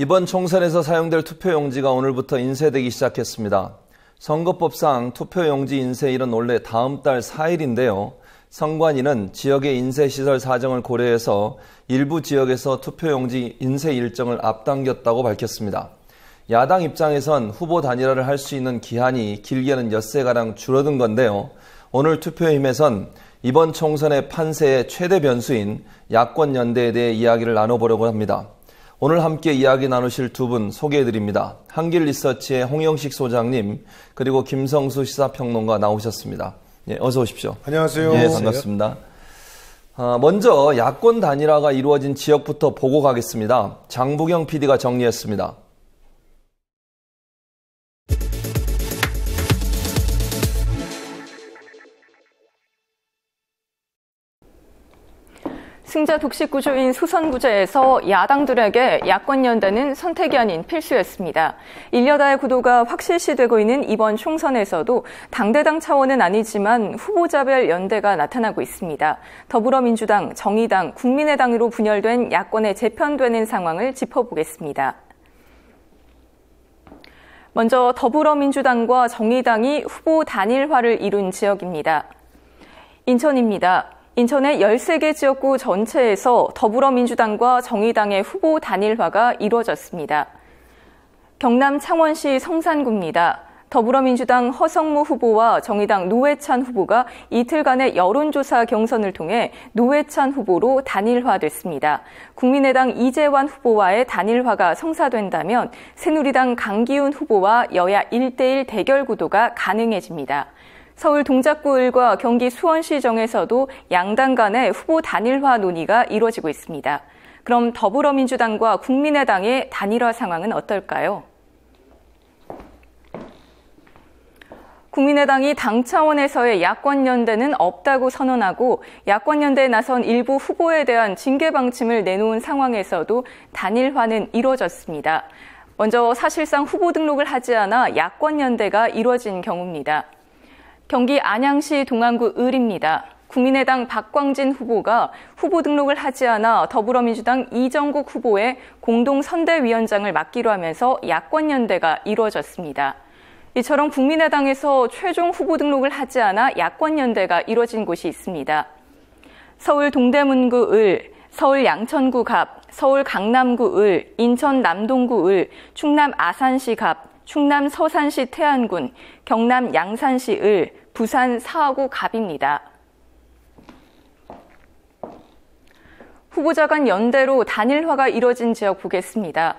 이번 총선에서 사용될 투표용지가 오늘부터 인쇄되기 시작했습니다. 선거법상 투표용지 인쇄일은 원래 다음 달 4일인데요. 선관위는 지역의 인쇄시설 사정을 고려해서 일부 지역에서 투표용지 인쇄 일정을 앞당겼다고 밝혔습니다. 야당 입장에선 후보 단일화를 할 수 있는 기한이 길게는 엿새가량 줄어든 건데요. 오늘 투표힘에선 이번 총선의 판세의 최대 변수인 야권 연대에 대해 이야기를 나눠보려고 합니다. 오늘 함께 이야기 나누실 두 분 소개해드립니다. 한길리서치의 홍영식 소장님, 그리고 김성수 시사평론가 나오셨습니다. 예, 어서 오십시오. 안녕하세요. 예, 반갑습니다. 먼저 야권 단일화가 이루어진 지역부터 보고 가겠습니다. 장부경 PD가 정리했습니다. 승자 독식 구조인 수선구제에서 야당들에게 야권 연대는 선택이 아닌 필수였습니다. 일여다의 구도가 확실시되고 있는 이번 총선에서도 당대당 차원은 아니지만 후보자별 연대가 나타나고 있습니다. 더불어민주당, 정의당, 국민의당으로 분열된 야권에 재편되는 상황을 짚어보겠습니다. 먼저 더불어민주당과 정의당이 후보 단일화를 이룬 지역입니다. 인천입니다. 인천의 13개 지역구 전체에서 더불어민주당과 정의당의 후보 단일화가 이루어졌습니다. 경남 창원시 성산구입니다. 더불어민주당 허성무 후보와 정의당 노회찬 후보가 이틀간의 여론조사 경선을 통해 노회찬 후보로 단일화됐습니다. 국민의당 이재환 후보와의 단일화가 성사된다면 새누리당 강기훈 후보와 여야 1대1 대결 구도가 가능해집니다. 서울 동작구을과 경기 수원시정에서도 양당 간의 후보 단일화 논의가 이루어지고 있습니다. 그럼 더불어민주당과 국민의당의 단일화 상황은 어떨까요? 국민의당이 당 차원에서의 야권 연대는 없다고 선언하고 야권 연대에 나선 일부 후보에 대한 징계 방침을 내놓은 상황에서도 단일화는 이루어졌습니다. 먼저 사실상 후보 등록을 하지 않아 야권 연대가 이루어진 경우입니다. 경기 안양시 동안구 을입니다. 국민의당 박광진 후보가 후보 등록을 하지 않아 더불어민주당 이정국 후보의 공동선대위원장을 맡기로 하면서 야권 연대가 이루어졌습니다. 이처럼 국민의당에서 최종 후보 등록을 하지 않아 야권 연대가 이루어진 곳이 있습니다. 서울 동대문구 을, 서울 양천구 갑, 서울 강남구 을, 인천 남동구 을, 충남 아산시 갑, 충남 서산시 태안군, 경남 양산시 을, 부산 사하구 갑입니다. 후보자 간 연대로 단일화가 이뤄진 지역 보겠습니다.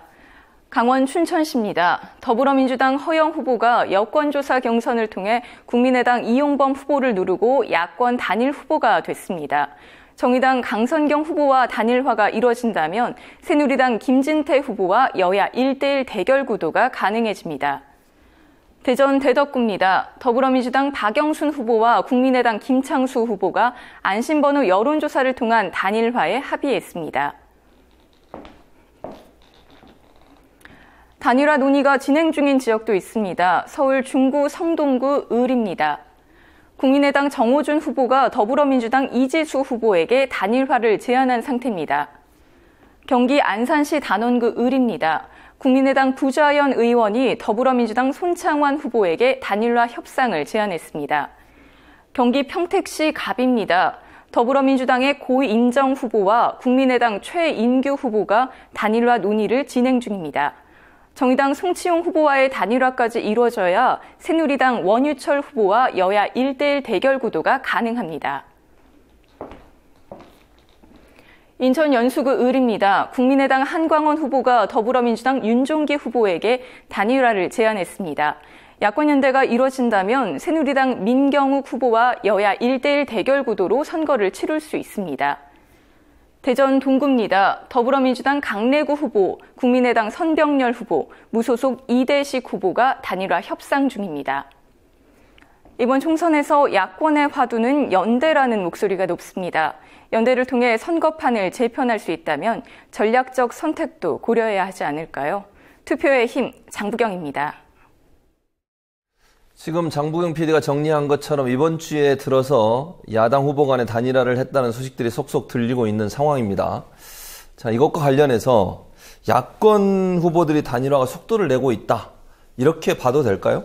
강원 춘천시입니다. 더불어민주당 허영 후보가 여권조사 경선을 통해 국민의당 이용범 후보를 누르고 야권 단일 후보가 됐습니다. 정의당 강선경 후보와 단일화가 이뤄진다면 새누리당 김진태 후보와 여야 1대1 대결 구도가 가능해집니다. 대전 대덕구입니다. 더불어민주당 박영순 후보와 국민의당 김창수 후보가 안심번호 여론조사를 통한 단일화에 합의했습니다. 단일화 논의가 진행 중인 지역도 있습니다. 서울 중구 성동구 을입니다. 국민의당 정호준 후보가 더불어민주당 이지수 후보에게 단일화를 제안한 상태입니다. 경기 안산시 단원구 을입니다. 국민의당 부자연 의원이 더불어민주당 손창환 후보에게 단일화 협상을 제안했습니다. 경기 평택시 갑입니다. 더불어민주당의 고인정 후보와 국민의당 최인규 후보가 단일화 논의를 진행 중입니다. 정의당 송치용 후보와의 단일화까지 이루어져야 새누리당 원유철 후보와 여야 1대1 대결 구도가 가능합니다. 인천 연수구 을입니다. 국민의당 한광원 후보가 더불어민주당 윤종기 후보에게 단일화를 제안했습니다. 야권 연대가 이뤄진다면 새누리당 민경욱 후보와 여야 1대1 대결 구도로 선거를 치를 수 있습니다. 대전 동구입니다. 더불어민주당 강래구 후보, 국민의당 선병렬 후보, 무소속 이대식 후보가 단일화 협상 중입니다. 이번 총선에서 야권의 화두는 연대라는 목소리가 높습니다. 연대를 통해 선거판을 재편할 수 있다면 전략적 선택도 고려해야 하지 않을까요? 투표의 힘, 장부경입니다. 지금 장부경 PD가 정리한 것처럼 이번 주에 들어서 야당 후보 간의 단일화를 했다는 소식들이 속속 들리고 있는 상황입니다. 자, 이것과 관련해서 야권 후보들이 단일화가 속도를 내고 있다. 이렇게 봐도 될까요?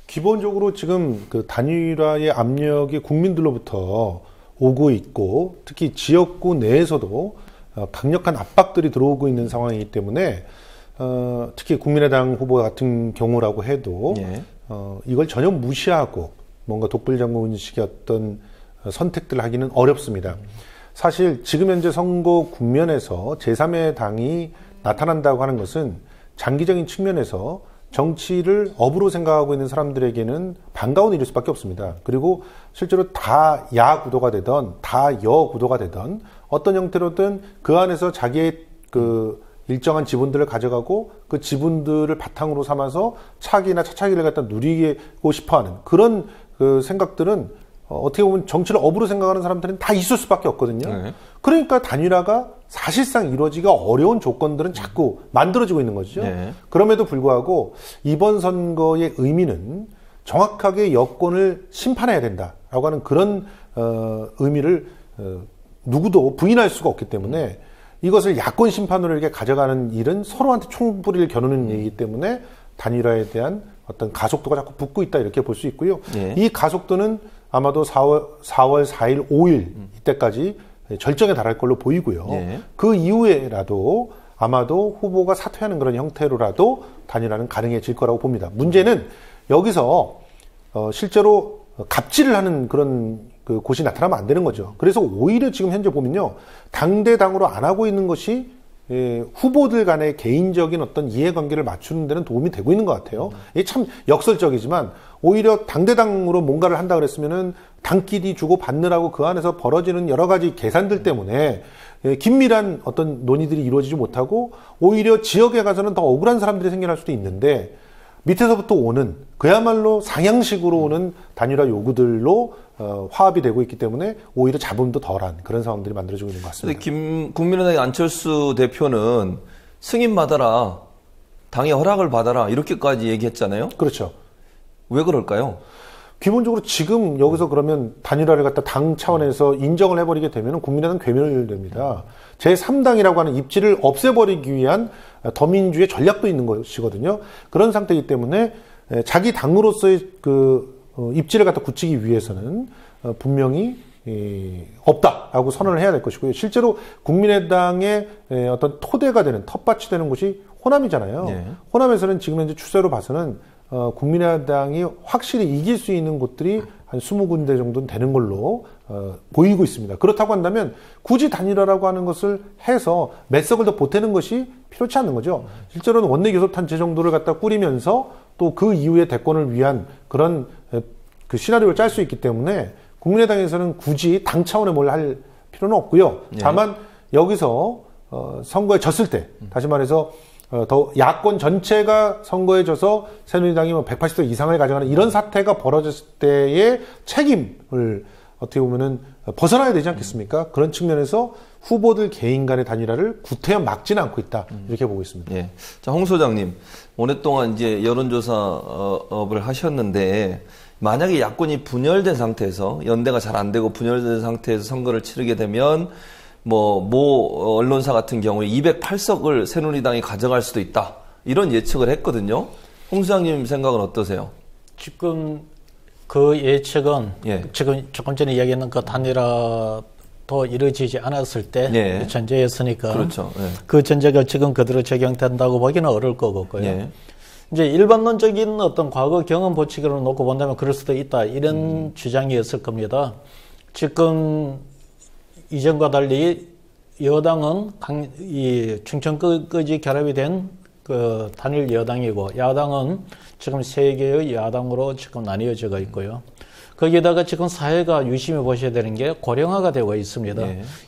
기본적으로 지금 그 단일화의 압력이 국민들로부터 오고 있고 특히 지역구 내에서도 강력한 압박들이 들어오고 있는 상황이기 때문에 특히 국민의당 후보 같은 경우라고 해도 예. 이걸 전혀 무시하고 뭔가 독불장군식의 어떤 선택들을 하기는 어렵습니다. 사실 지금 현재 선거 국면에서 제3의 당이 나타난다고 하는 것은 장기적인 측면에서 정치를 업으로 생각하고 있는 사람들에게는 반가운 일일 수밖에 없습니다. 그리고 실제로 다 야 구도가 되던 다 여 구도가 되던 어떤 형태로든 그 안에서 자기의 그 일정한 지분들을 가져가고 그 지분들을 바탕으로 삼아서 차기나 차차기를 갖다 누리고 싶어하는 그런 그 생각들은 어떻게 보면 정치를 업으로 생각하는 사람들은 다 있을 수밖에 없거든요. 네. 그러니까 단일화가 사실상 이루어지기가 어려운 조건들은 자꾸 만들어지고 있는 거죠. 네. 그럼에도 불구하고 이번 선거의 의미는 정확하게 여권을 심판해야 된다라고 하는 그런 의미를 누구도 부인할 수가 없기 때문에 이것을 야권 심판으로 이렇게 가져가는 일은 서로한테 총부리를 겨누는 얘기이기 때문에 단일화에 대한 어떤 가속도가 자꾸 붙고 있다 이렇게 볼 수 있고요. 네. 이 가속도는 아마도 4월 4일, 5일 이때까지 절정에 달할 걸로 보이고요. 네. 그 이후에라도 아마도 후보가 사퇴하는 그런 형태로라도 단일화는 가능해질 거라고 봅니다. 문제는 여기서 실제로 갑질을 하는 그런 그 곳이 나타나면 안 되는 거죠. 그래서 오히려 지금 현재 보면요. 당대당으로 안 하고 있는 것이 후보들 간의 개인적인 어떤 이해관계를 맞추는 데는 도움이 되고 있는 것 같아요. 이게 참 역설적이지만 오히려 당대당으로 뭔가를 한다 그랬으면은 당끼리 주고 받느라고 그 안에서 벌어지는 여러 가지 계산들 때문에 긴밀한 어떤 논의들이 이루어지지 못하고 오히려 지역에 가서는 더 억울한 사람들이 생겨날 수도 있는데 밑에서부터 오는 그야말로 상향식으로 오는 단일화 요구들로 화합이 되고 있기 때문에 오히려 잡음도 덜한 그런 상황들이 만들어지고 있는 것 같습니다. 국민의당의 안철수 대표는 승인 받아라, 당의 허락을 받아라 이렇게까지 얘기했잖아요. 그렇죠. 왜 그럴까요? 기본적으로 지금 여기서 그러면 단일화를 갖다 당 차원에서 인정을 해버리게 되면 국민의당 괴멸됩니다. 제3당이라고 하는 입지를 없애버리기 위한 더민주의 전략도 있는 것이거든요. 그런 상태이기 때문에 자기 당으로서의 그 입지를 갖다 굳히기 위해서는 분명히 없다라고 선언을 해야 될 것이고요. 실제로 국민의당의 어떤 토대가 되는 텃밭이 되는 곳이 호남이잖아요. 네. 호남에서는 지금 현재 추세로 봐서는 국민의당이 확실히 이길 수 있는 곳들이 한 20군데 정도는 되는 걸로 보이고 있습니다. 그렇다고 한다면 굳이 단일화라고 하는 것을 해서 맷석을 더 보태는 것이 필요치 않는 거죠. 실제로는 원내교섭단체 정도를 갖다 꾸리면서 또 그 이후에 대권을 위한 그런 그 시나리오를 짤 수 있기 때문에 국민의당에서는 굳이 당 차원의 뭘 할 필요는 없고요. 다만 여기서 선거에 졌을 때 다시 말해서 더 야권 전체가 선거에 져서 새누리당이 180석 이상을 가져가는 이런 사태가 벌어졌을 때의 책임을 어떻게 보면은 벗어나야 되지 않겠습니까? 그런 측면에서 후보들 개인 간의 단일화를 구태여 막지는 않고 있다. 이렇게 보고 있습니다. 예. 자, 홍 소장님. 오랫동안 이제 여론조사업을 하셨는데 만약에 야권이 분열된 상태에서 연대가 잘 안 되고 분열된 상태에서 선거를 치르게 되면 모 언론사 같은 경우에 208석을 새누리당이 가져갈 수도 있다. 이런 예측을 했거든요. 홍 소장님 생각은 어떠세요? 지금 그 예측은 지금 조금 전에 이야기했는 그 단일화도 이루어지지 않았을 때 전제였으니까 그렇죠. 그 전제가 지금 그대로 적용된다고 보기는 어려울 거고요. 이제 일반론적인 어떤 과거 경험 보치기로 놓고 본다면 그럴 수도 있다. 이런 주장이었을 겁니다. 지금 이전과 달리 여당은 이 충청끝까지 결합이 된 그 단일 여당이고 야당은 지금 세 개의 야당으로 지금 나뉘어져 있고요. 거기에다가 지금 사회가 유심히 보셔야 되는 게 고령화가 되고 있습니다.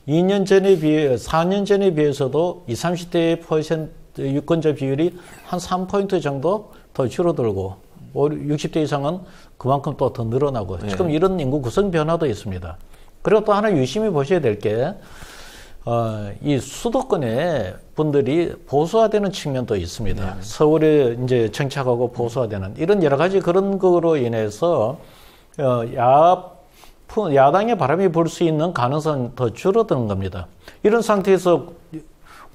4년 전에 비해서도 20, 30대 유권자 비율이 한 3포인트 정도 더 줄어들고 60대 이상은 그만큼 또 더 늘어나고 지금 이런 인구 구성 변화도 있습니다. 그리고 또 하나 유심히 보셔야 될 게 이 수도권의 분들이 보수화되는 측면도 있습니다. 서울에 이제 정착하고 보수화되는 이런 여러 가지 그런 거로 인해서 야당의 바람이 불 수 있는 가능성은 더 줄어드는 겁니다. 이런 상태에서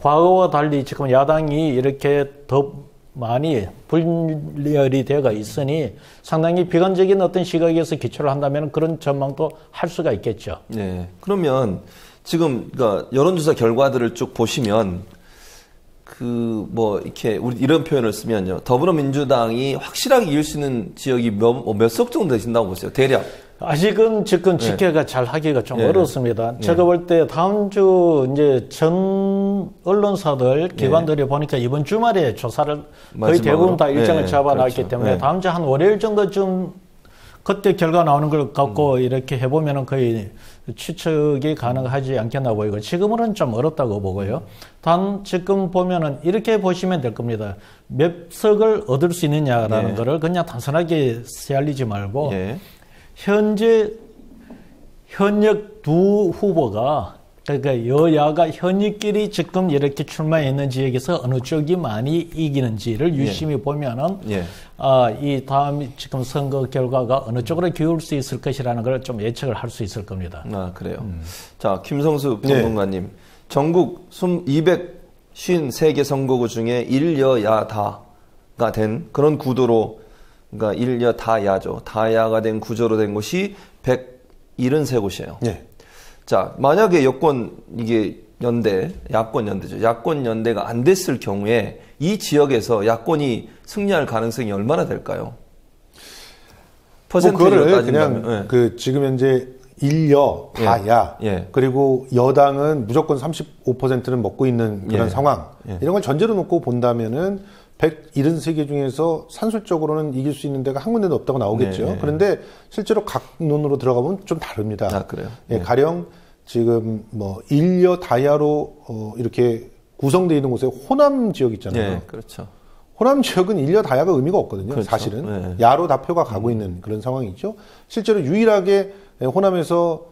과거와 달리 지금 야당이 이렇게 더 많이 분열이 되어 있으니 상당히 비관적인 어떤 시각에서 기초를 한다면 그런 전망도 할 수가 있겠죠. 네. 그러면 지금 그러니까 여론조사 결과들을 쭉 보시면 이렇게 우리 이런 표현을 쓰면요. 더불어민주당이 확실하게 이길 수 있는 지역이 몇 석 정도 되신다고 보세요? 대략. 아직은 지금 집계가 잘 하기가 좀 어렵습니다. 제가 볼 때 다음 주 이제 전 언론사들 기관들이 보니까 이번 주말에 조사를 거의 대부분 다 일정을 잡아놨기 그렇죠. 때문에 다음 주 한 월요일 정도쯤 그때 결과 나오는 걸 갖고 이렇게 해보면은 거의 추측이 가능하지 않겠나 보이고 지금은 좀 어렵다고 보고요. 단 지금 보면은 이렇게 보시면 될 겁니다. 몇 석을 얻을 수 있느냐라는 거를 그냥 단순하게 세알리지 말고 현역 두 후보가 그러니까 여야가 현역끼리 지금 이렇게 출마했는 지역에서 어느 쪽이 많이 이기는지를 유심히 보면은 이 다음 지금 선거 결과가 어느 쪽으로 기울 수 있을 것이라는 걸 좀 예측을 할 수 있을 겁니다. 아, 그래요. 자, 김성수 평론가님. 전국 253개 선거구 중에 1여야다가 된 그런 구도로 그러니까 1여 다야죠. 다야가 된 구조로 된 곳이 173곳이에요. 자, 만약에 야권 연대죠. 야권 연대가 안 됐을 경우에 이 지역에서 야권이 승리할 가능성이 얼마나 될까요? 그거를 그냥 지금 현재 1여 다야 그리고 여당은 무조건 35%는 먹고 있는 그런 상황 이런 걸 전제로 놓고 본다면은 173개 중에서 산술적으로는 이길 수 있는 데가 한 군데도 없다고 나오겠죠. 그런데 실제로 각론으로 들어가면 좀 다릅니다. 아, 그래요? 가령 지금 1여 다야로 이렇게 구성되어 있는 곳에 호남 지역 있잖아요. 그렇죠. 호남 지역은 1여 다야가 의미가 없거든요. 그렇죠. 사실은. 야로 다 표가 가고 있는 그런 상황이죠. 실제로 유일하게 호남에서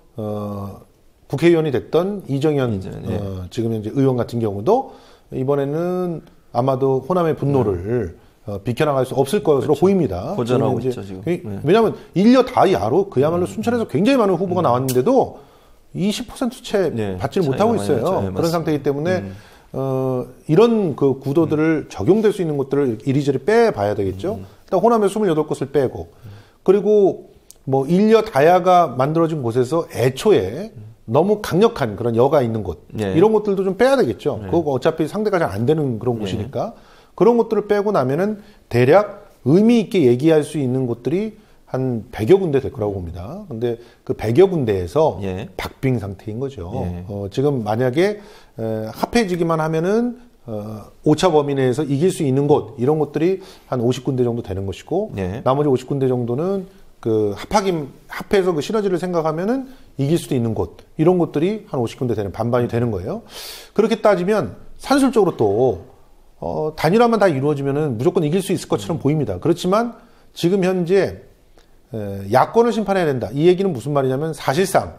국회의원이 됐던 이정현 지금 현재 의원 같은 경우도 이번에는 아마도 호남의 분노를 비켜나갈 수 없을 것으로 보입니다. 고전하고 있죠, 지금. 왜냐하면 1여 다야로 그야말로 순천에서 굉장히 많은 후보가 나왔는데도 20%채 받지를 못하고 있어요. 그런 상태이기 때문에 이런 그 구도들을 적용될 수 있는 것들을 이리저리 빼봐야 되겠죠. 일단 호남에 28곳을 빼고 그리고 1여 다야가 만들어진 곳에서 애초에 너무 강력한 그런 여가 있는 곳 이런 것들도 좀 빼야 되겠죠. 그거 어차피 상대가 잘 안 되는 그런 곳이니까 그런 것들을 빼고 나면은 대략 의미 있게 얘기할 수 있는 곳들이 한 100여 군데 될 거라고 봅니다. 근데 그 100여 군데에서 박빙 상태인 거죠. 지금 만약에 합해지기만 하면은 5차 범위 내에서 이길 수 있는 곳 이런 곳들이 한 50군데 정도 되는 것이고 나머지 50군데 정도는 그 합해서 그 시너지를 생각하면은 이길 수도 있는 곳 이런 곳들이 한 50군데 되는 반반이 되는 거예요. 그렇게 따지면 산술적으로 또 단일화만 다 이루어지면은 무조건 이길 수 있을 것처럼 보입니다. 그렇지만 지금 현재 야권을 심판해야 된다. 이 얘기는 무슨 말이냐면 사실상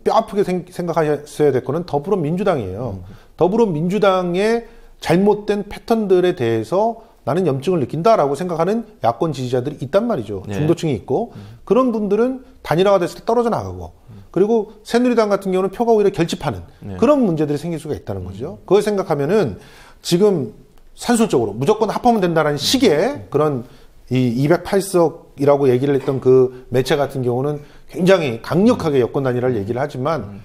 뼈 아프게 생각하셔야 될 거는 더불어민주당이에요. 더불어민주당의 잘못된 패턴들에 대해서 나는 염증을 느낀다라고 생각하는 야권 지지자들이 있단 말이죠. 중도층이 있고 그런 분들은 단일화가 됐을 때 떨어져 나가고 그리고 새누리당 같은 경우는 표가 오히려 결집하는 그런 문제들이 생길 수가 있다는 거죠. 그걸 생각하면은 지금 산술적으로 무조건 합하면 된다라는 식의 그런 이 208석이라고 얘기를 했던 그 매체 같은 경우는 굉장히 강력하게 여권 단일화를 얘기를 하지만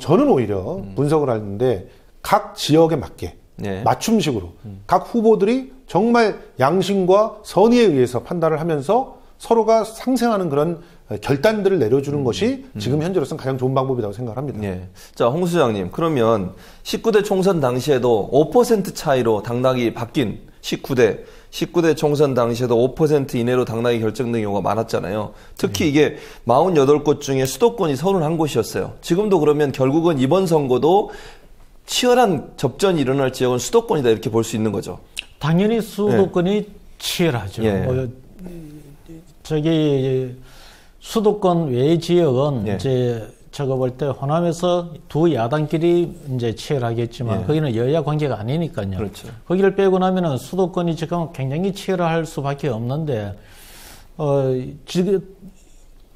저는 오히려 분석을 하는데 각 지역에 맞게 맞춤식으로 각 후보들이 정말 양심과 선의에 의해서 판단을 하면서 서로가 상생하는 그런 결단들을 내려주는 것이 지금 현재로서는 가장 좋은 방법이라고 생각합니다. 자, 홍 수장님, 그러면 19대 총선 당시에도 5% 차이로 당락이 바뀐 19대 총선 당시에도 5% 이내로 당락이 결정된 경우가 많았잖아요. 특히 이게 48곳 중에 수도권이 31곳이었어요. 지금도 그러면 결국은 이번 선거도 치열한 접전이 일어날 지역은 수도권이다 이렇게 볼 수 있는 거죠. 당연히 수도권이 치열하죠. 저기 수도권 외의 지역은 이제 제가 볼 때 호남에서 두 야당끼리 이제 치열하겠지만 거기는 여야 관계가 아니니까요. 그렇죠. 거기를 빼고 나면은 수도권이 지금 굉장히 치열할 수밖에 없는데 지금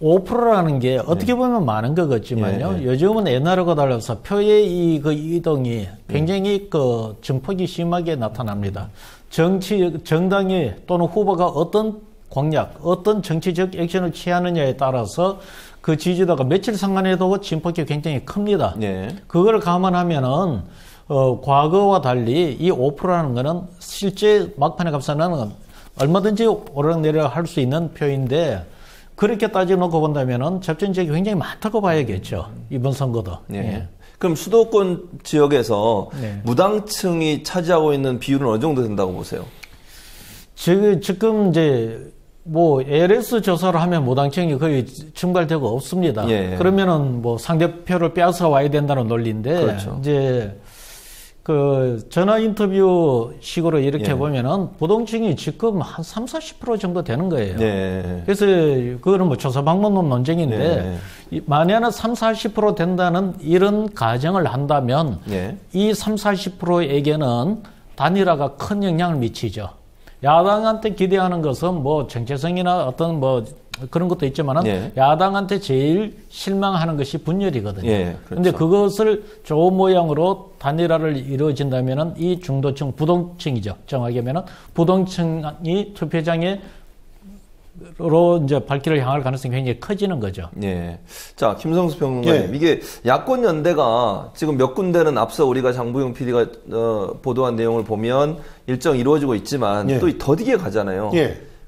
5%라는 게 어떻게 보면 많은 것 같지만요. 요즘은 옛날하고 달라서 표의 그 이동이 굉장히 그 증폭이 심하게 나타납니다. 정당이 또는 후보가 어떤 공약, 어떤 정치적 액션을 취하느냐에 따라서 그 지지도가 며칠 상관에도 진폭이 굉장히 큽니다. 그걸 감안하면은 과거와 달리 이 5%라는 거는 실제 막판에 가서는 얼마든지 오르락내리락 할 수 있는 표인데 그렇게 따져놓고 본다면은 접전지역이 굉장히 많다고 봐야겠죠. 이번 선거도. 그럼 수도권 지역에서 무당층이 차지하고 있는 비율은 어느 정도 된다고 보세요? 지금 이제 뭐 ALS 조사를 하면 무당층이 거의 증발되고 없습니다. 그러면은 뭐 상대표를 빼앗아 와야 된다는 논리인데 그렇죠. 이제 그 전화 인터뷰 식으로 이렇게 보면은 부동층이 지금 한 30-40% 정도 되는 거예요. 그래서 그거는 뭐 조사 방법론 논쟁인데 만약에 30-40% 된다는 이런 가정을 한다면 이 30-40%에게는 단일화가 큰 영향을 미치죠. 야당한테 기대하는 것은 뭐 정체성이나 어떤 뭐 그런 것도 있지만은 야당한테 제일 실망하는 것이 분열이거든요. 그런데 그것을 좋은 모양으로 단일화를 이루어진다면은 이 중도층, 부동층이죠. 정확히 하면은 부동층이 투표장에 로 이제 발길을 향할 가능성이 굉장히 커지는 거죠. 자, 김성수 평론가님, 이게 야권 연대가 지금 몇 군데는 앞서 우리가 장부영 PD가 보도한 내용을 보면 일정 이루어지고 있지만 또 더디게 가잖아요.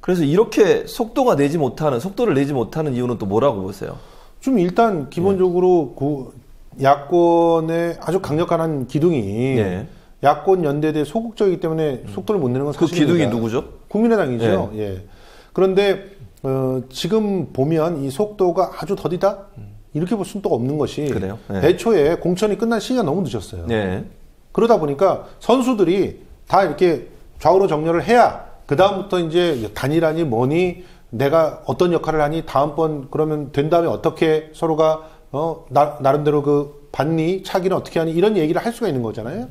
그래서 이렇게 속도를 내지 못하는 이유는 또 뭐라고 보세요? 좀 일단 기본적으로 그 야권의 아주 강력한 한 기둥이 야권 연대대 소극적이기 때문에 속도를 못 내는 건 사실입니다. 그 기둥이 누구죠? 국민의당이죠. 그런데 지금 보면 이 속도가 아주 더디다? 이렇게 볼 수는 또 없는 것이 그래요? 애초에 공천이 끝난 시기가 너무 늦었어요. 그러다 보니까 선수들이 다 이렇게 좌우로 정렬을 해야 그 다음부터 이제 단일하니 뭐니 내가 어떤 역할을 하니 다음번 그러면 된 다음에 어떻게 서로가 나름대로 그 받니 차기는 어떻게 하니 이런 얘기를 할 수가 있는 거잖아요.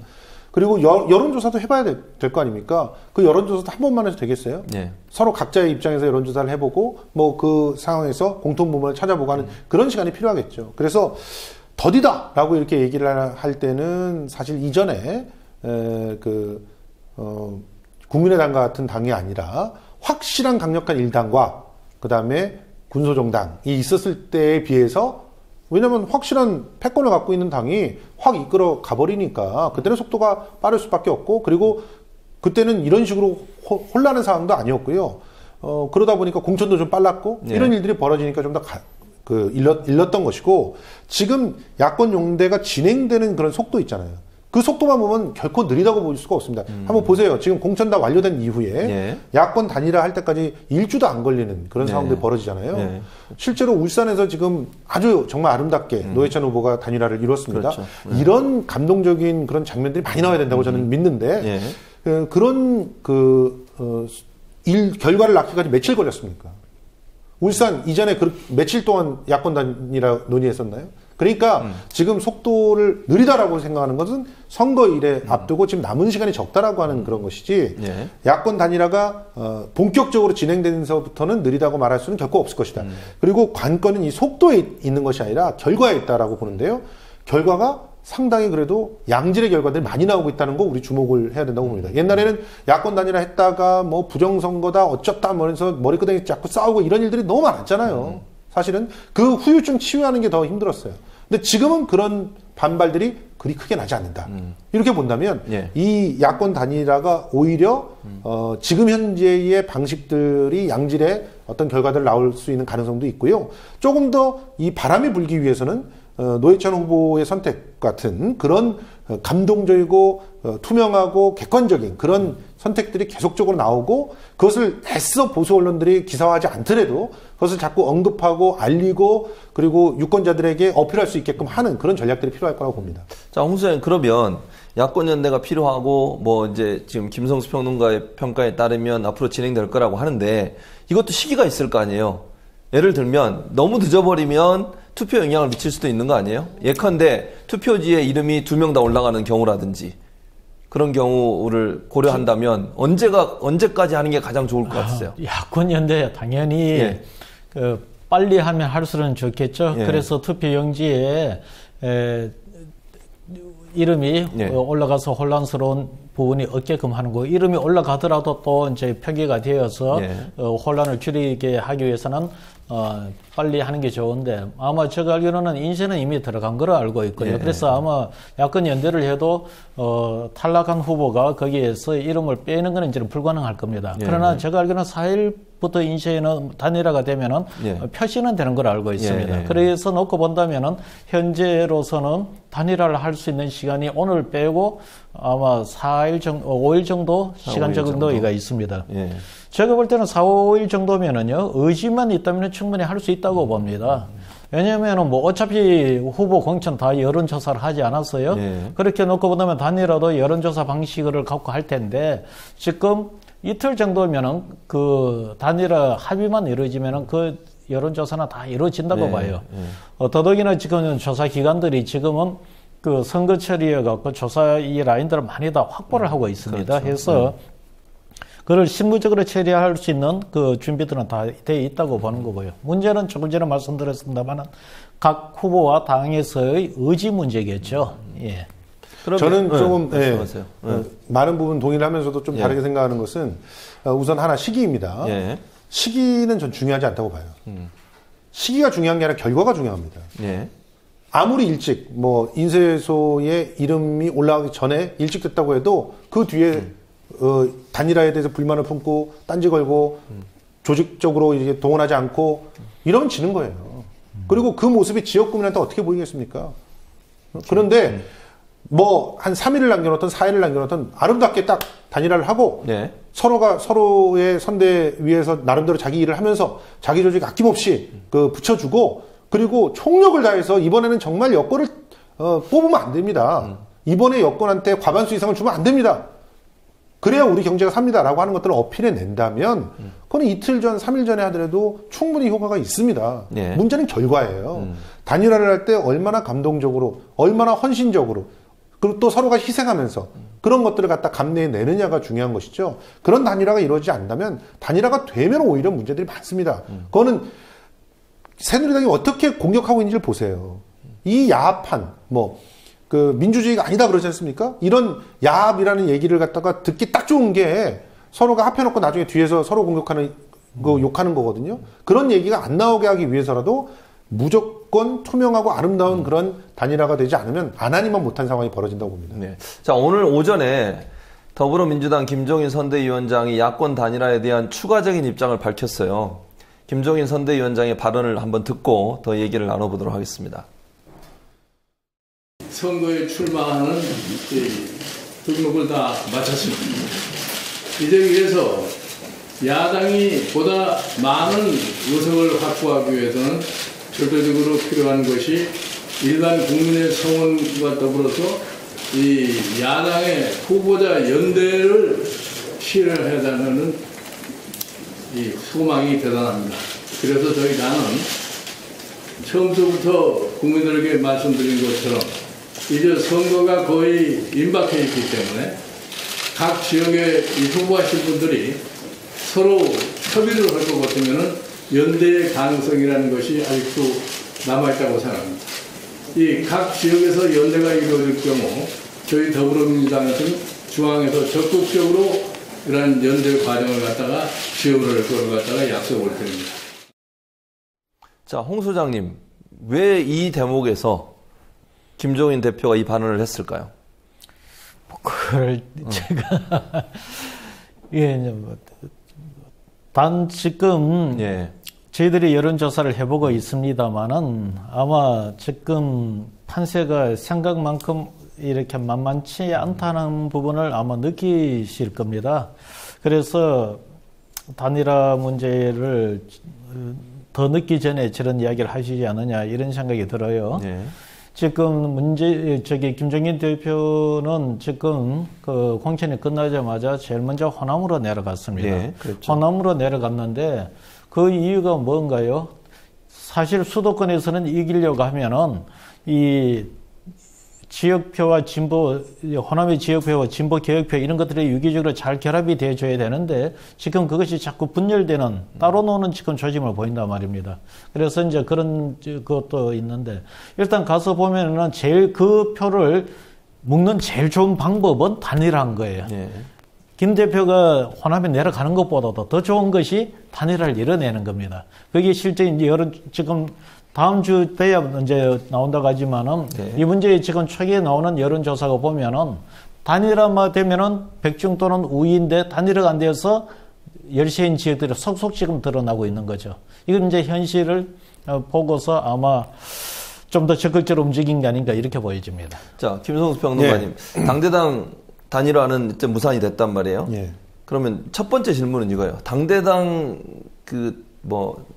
그리고 여론조사도 해봐야 될 거 아닙니까? 그 여론조사도 한 번만 해도 되겠어요? 서로 각자의 입장에서 여론조사를 해보고 뭐 그 상황에서 공통부문을 찾아보고 하는 그런 시간이 필요하겠죠. 그래서 더디다라고 이렇게 얘기를 할 때는 사실 이전에 국민의당 같은 당이 아니라 확실한 강력한 일당과 그 다음에 군소정당이 있었을 때에 비해서 왜냐면 확실한 패권을 갖고 있는 당이 확 이끌어 가버리니까 그때는 속도가 빠를 수밖에 없고 그리고 그때는 이런 식으로 혼란한 상황도 아니었고요. 그러다 보니까 공천도 좀 빨랐고 이런 일들이 벌어지니까 좀 더 일렀던 것이고 지금 야권 용대가 진행되는 그런 속도 있잖아요. 그 속도만 보면 결코 느리다고 볼 수가 없습니다. 한번 보세요. 지금 공천 다 완료된 이후에 야권 단일화 할 때까지 일주도 안 걸리는 그런 상황들이 벌어지잖아요. 실제로 울산에서 지금 아주 정말 아름답게 노회찬 후보가 단일화를 이뤘습니다. 그렇죠. 이런 감동적인 그런 장면들이 많이 나와야 된다고 저는 믿는데 그런 결과를 낳기까지 며칠 걸렸습니까? 울산 이전에 며칠 동안 야권 단일화 논의했었나요? 그러니까 지금 속도를 느리다라고 생각하는 것은 선거일에 앞두고 지금 남은 시간이 적다라고 하는 그런 것이지 야권 단일화가 본격적으로 진행되면서부터는 느리다고 말할 수는 결코 없을 것이다. 그리고 관건은 이 속도에 있는 것이 아니라 결과에 있다라고 보는데요. 결과가 상당히 그래도 양질의 결과들이 많이 나오고 있다는 거 우리 주목을 해야 된다고 봅니다. 옛날에는 야권 단일화 했다가 뭐 부정선거다 어쩌다 하면서 머리끄댕이 잡고 싸우고 이런 일들이 너무 많았잖아요. 사실은 그 후유증 치유하는 게 더 힘들었어요. 근데 지금은 그런 반발들이 그리 크게 나지 않는다. 이렇게 본다면 이 야권 단일화가 오히려 지금 현재의 방식들이 양질의 어떤 결과들을 나올 수 있는 가능성도 있고요. 조금 더 이 바람이 불기 위해서는 노회찬 후보의 선택 같은 그런 감동적이고 투명하고 객관적인 그런 선택들이 계속적으로 나오고 그것을 애써 보수 언론들이 기사화하지 않더라도 그것을 자꾸 언급하고 알리고 그리고 유권자들에게 어필할 수 있게끔 하는 그런 전략들이 필요할 거라고 봅니다. 자, 홍 소장님, 그러면 야권 연대가 필요하고 뭐 이제 지금 김성수 평론가의 평가에 따르면 앞으로 진행될 거라고 하는데 이것도 시기가 있을 거 아니에요. 예를 들면 너무 늦어버리면 투표 영향을 미칠 수도 있는 거 아니에요? 예컨대 투표지에 이름이 2명 다 올라가는 경우라든지 그런 경우를 고려한다면 언제까지 하는 게 가장 좋을 것 같으세요? 야권 연대 당연히 빨리 하면 할수록 좋겠죠. 예. 그래서 투표용지에 이름이 올라가서 혼란스러운 부분이 없게끔 하는 거. 이름이 올라가더라도 또 이제 표기가 되어서 혼란을 줄이게 하기 위해서는 빨리 하는 게 좋은데, 아마 제가 알기로는 인쇄는 이미 들어간 거로 알고 있고요. 그래서 아마 야권 연대를 해도 탈락한 후보가 거기에서 이름을 빼는 건 이제는 불가능할 겁니다. 그러나 제가 알기로는 4일부터 인쇄는 단일화가 되면은 표시는 되는 걸 알고 있습니다. 그래서 놓고 본다면은 현재로서는 단일화를 할 수 있는 시간이 오늘 빼고 아마 4일 정도, 5일 정도 시간 정도가 있습니다. 제가 볼 때는 4, 5일 정도면은요, 의지만 있다면 충분히 할 수 있다고 봅니다. 왜냐면은 뭐 어차피 후보 공천 다 여론조사를 하지 않았어요. 그렇게 놓고 보면 단일화도 여론조사 방식을 갖고 할 텐데, 지금 이틀 정도면은 그 단일화 합의만 이루어지면은 그 여론조사는 다 이루어진다고 봐요. 더더기나 지금 조사 기관들이 지금은 그 선거철이어갖고 조사 이 라인들을 많이 다 확보를 하고 있습니다. 그래서 그걸 실무적으로 처리할 수 있는 그 준비들은 다 되어 있다고 보는 거고요. 문제는 조금 전에 말씀드렸습니다만 각 후보와 당에서의 의지 문제겠죠. 예. 저는 조금 많은 부분 동의를 하면서도 좀 다르게 생각하는 것은 우선 하나 시기입니다. 시기는 전 중요하지 않다고 봐요. 시기가 중요한 게 아니라 결과가 중요합니다. 아무리 일찍 뭐 인쇄소에 이름이 올라가기 전에 일찍 됐다고 해도 그 뒤에 단일화에 대해서 불만을 품고 딴지 걸고 조직적으로 이제 동원하지 않고 이러면 지는 거예요. 그리고 그 모습이 지역구민한테 어떻게 보이겠습니까? 그런데 뭐 한 3일을 남겨놓든 4일을 남겨놓든 아름답게 딱 단일화를 하고 서로가 서로의 선대위에서 나름대로 자기 일을 하면서 자기 조직 아낌없이 그 붙여주고, 그리고 총력을 다해서 이번에는 정말 여권을 뽑으면 안 됩니다. 이번에 여권한테 과반수 이상을 주면 안 됩니다. 그래야 우리 경제가 삽니다라고 하는 것들을 어필해 낸다면 그건 이틀 전, 3일 전에 하더라도 충분히 효과가 있습니다. 문제는 결과예요. 단일화를 할 때 얼마나 감동적으로, 얼마나 헌신적으로, 그리고 또 서로가 희생하면서 그런 것들을 갖다 감내해 내느냐가 중요한 것이죠. 그런 단일화가 이루어지지 않는다면, 단일화가 되면 오히려 문제들이 많습니다. 그거는 새누리당이 어떻게 공격하고 있는지를 보세요. 이 야합한 그 민주주의가 아니다 그러지 않습니까? 이런 야합이라는 얘기를 갖다가 듣기 딱 좋은 게 서로가 합해놓고 나중에 뒤에서 서로 공격하는 거 욕하는 거거든요. 그런 얘기가 안 나오게 하기 위해서라도 무조건 투명하고 아름다운 그런 단일화가 되지 않으면 안 하니만 못한 상황이 벌어진다고 봅니다. 자, 오늘 오전에 더불어민주당 김종인 선대위원장이 야권 단일화에 대한 추가적인 입장을 밝혔어요. 김종인 선대위원장의 발언을 한번 듣고 더 얘기를 나눠보도록 하겠습니다. 선거에 출마하는 등록을 다 마쳤습니다. 이제 그래서 야당이 보다 많은 의석을 확보하기 위해서는 절대적으로 필요한 것이 일반 국민의 성원과 더불어서 이 야당의 후보자 연대를 실현해달라는 이 소망이 대단합니다. 그래서 나는 처음부터 국민들에게 말씀드린 것처럼 이제 선거가 거의 임박해 있기 때문에 각 지역의 이 후보하신 분들이 서로 협의를 할 것 같으면은 연대의 가능성이라는 것이 아직도 남아있다고 생각합니다. 이 각 지역에서 연대가 이루어질 경우 저희 더불어민주당에서는 중앙에서 적극적으로 이러한 연대 과정을 갖다가 지원을 할 걸 갖다가 약속을 드립니다. 자, 홍 소장님, 왜 이 대목에서 김종인 대표가 이 발언을 했을까요? 그걸 제가 단 지금 저희들이 여론조사를 해보고 있습니다만은 아마 지금 판세가 생각만큼 이렇게 만만치 않다는 부분을 아마 느끼실 겁니다. 그래서 단일화 문제를 더 늦기 전에 저런 이야기를 하시지 않느냐 이런 생각이 들어요. 지금 김종인 대표는 지금 그 공천이 끝나자마자 제일 먼저 호남으로 내려갔습니다. 그렇죠. 호남으로 내려갔는데 그 이유가 뭔가요? 사실 수도권에서는 이기려고 하면은 이 지역표와 진보, 호남의 지역표와 진보 개혁표 이런 것들이 유기적으로 잘 결합이 돼줘야 되는데 지금 그것이 자꾸 분열되는 따로 노는 지금 조짐을 보인단 말입니다. 그래서 이제 그런 것도 있는데 일단 가서 보면은 제일 그 표를 묶는 제일 좋은 방법은 단일화한 거예요. 예. 김 대표가 호남에 내려가는 것보다도 더 좋은 것이 단일화를 이뤄내는 겁니다. 그게 실제 이제 지금 다음 주 돼야 이제 나온다고 하지만은 네. 이 문제에 지금 초기에 나오는 여론조사가 보면은 단일화만 되면은 백중 또는 우위인데 단일화가 안 되어서 열세인 지역들이 속속 지금 드러나고 있는 거죠. 이건 이제 현실을 보고서 아마 좀 더 적극적으로 움직인 게 아닌가 이렇게 보여집니다. 자, 김성수 평론가님, 네. 당대당 단일화는 이제 무산이 됐단 말이에요. 네. 그러면 첫 번째 질문은 이거예요. 당대당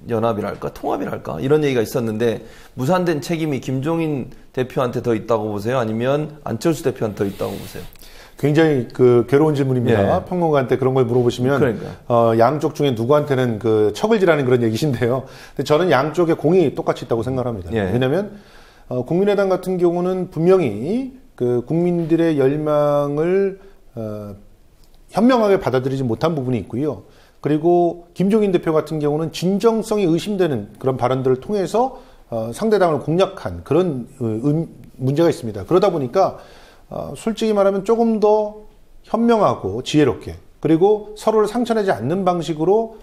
연합이랄까 통합이랄까 이런 얘기가 있었는데 무산된 책임이 김종인 대표한테 더 있다고 보세요? 아니면 안철수 대표한테 더 있다고 보세요? 굉장히 괴로운 질문입니다. 예. 평론가한테 그런 걸 물어보시면 양쪽 중에 누구한테는 척을지라는 그런 얘기신데요. 근데 저는 양쪽의 공이 똑같이 있다고 생각합니다. 예. 왜냐하면 국민의당 같은 경우는 분명히 국민들의 열망을 현명하게 받아들이지 못한 부분이 있고요. 그리고 김종인 대표 같은 경우는 진정성이 의심되는 그런 발언들을 통해서 상대당을 공략한 그런 문제가 있습니다. 그러다 보니까 솔직히 말하면 조금 더 현명하고 지혜롭게 그리고 서로를 상처내지 않는 방식으로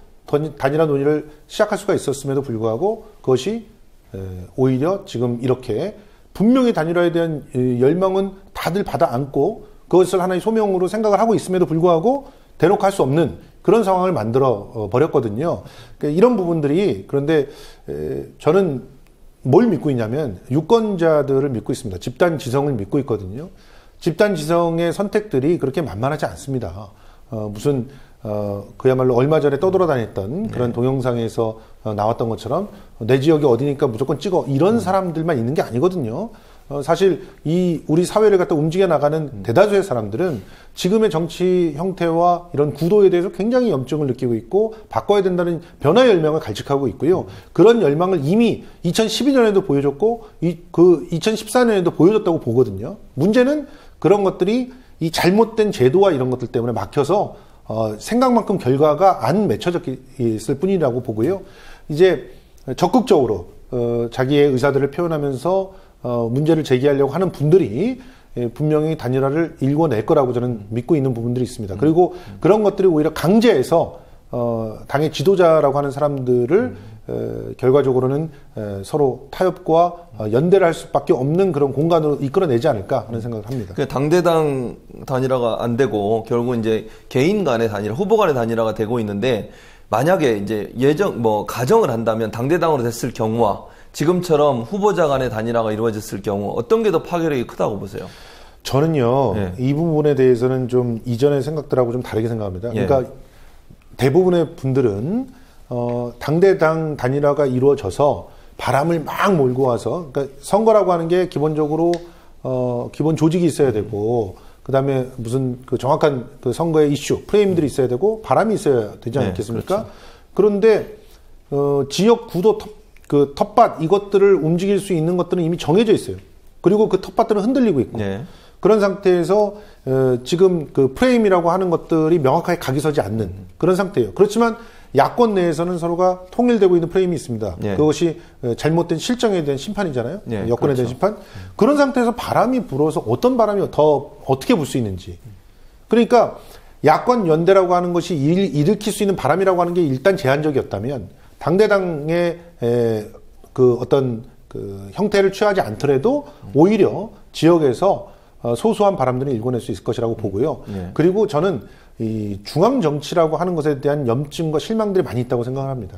단일화 논의를 시작할 수가 있었음에도 불구하고 그것이 오히려 지금 이렇게 분명히 단일화에 대한 열망은 다들 받아 안고 그것을 하나의 소명으로 생각을 하고 있음에도 불구하고 대놓고 할 수 없는 그런 상황을 만들어 버렸거든요. 그러니까 이런 부분들이 그런데 저는 뭘 믿고 있냐면 유권자들을 믿고 있습니다. 집단 지성을 믿고 있거든요. 집단 지성의 선택들이 그렇게 만만하지 않습니다. 그야말로 얼마 전에 떠돌아다녔던 그런 동영상에서 나왔던 것처럼 내 지역이 어디니까 무조건 찍어 이런 사람들만 있는 게 아니거든요. 사실 우리 사회를 갖다 움직여 나가는 대다수의 사람들은 지금의 정치 형태와 이런 구도에 대해서 굉장히 염증을 느끼고 있고 바꿔야 된다는 변화의 열망을 갈직하고 있고요. 그런 열망을 이미 2012년에도 보여줬고 2014년에도 보여줬다고 보거든요. 문제는 그런 것들이 이 잘못된 제도와 이런 것들 때문에 막혀서 생각만큼 결과가 안 맺혀졌을 뿐이라고 보고요. 이제 적극적으로 자기의 의사들을 표현하면서 문제를 제기하려고 하는 분들이 분명히 단일화를 일궈낼 거라고 저는 믿고 있는 부분들이 있습니다. 그리고 그런 것들이 오히려 강제해서 당의 지도자라고 하는 사람들을 결과적으로는 서로 타협과 연대를 할 수밖에 없는 그런 공간으로 이끌어내지 않을까 하는 생각을 합니다. 당대당 단일화가 안 되고 결국 이제 개인 간의 단일화, 후보 간의 단일화가 되고 있는데 만약에 이제 가정을 한다면 당대당으로 됐을 경우와 지금처럼 후보자 간의 단일화가 이루어졌을 경우 어떤 게 더 파괴력이 크다고 보세요? 저는요, 이 부분에 대해서는 좀 이전의 생각들하고 좀 다르게 생각합니다. 그러니까 대부분의 분들은 당대당 단일화가 이루어져서 바람을 막 몰고 와서, 그러니까 선거라고 하는 게 기본적으로 기본 조직이 있어야 되고, 그 다음에 무슨 정확한 선거의 이슈, 프레임들이 있어야 되고, 바람이 있어야 되지 않겠습니까? 그렇죠. 그런데 지역 구도 텃밭 이것들을 움직일 수 있는 것들은 이미 정해져 있어요. 그리고 그 텃밭들은 흔들리고 있고 그런 상태에서 지금 프레임이라고 하는 것들이 명확하게 각이 서지 않는 그런 상태예요. 그렇지만 야권 내에서는 서로가 통일되고 있는 프레임이 있습니다. 그것이 잘못된 실정에 대한 심판이잖아요. 여권에 대한 심판. 그런 상태에서 바람이 불어서 어떤 바람이 더 어떻게 불 수 있는지. 그러니까 야권 연대라고 하는 것이 일으킬 수 있는 바람이라고 하는 게 일단 제한적이었다면 당대당의 어떤 형태를 취하지 않더라도 오히려 지역에서 소소한 바람들을 일궈낼 수 있을 것이라고 보고요. 그리고 저는 이 중앙 정치라고 하는 것에 대한 염증과 실망들이 많이 있다고 생각을 합니다.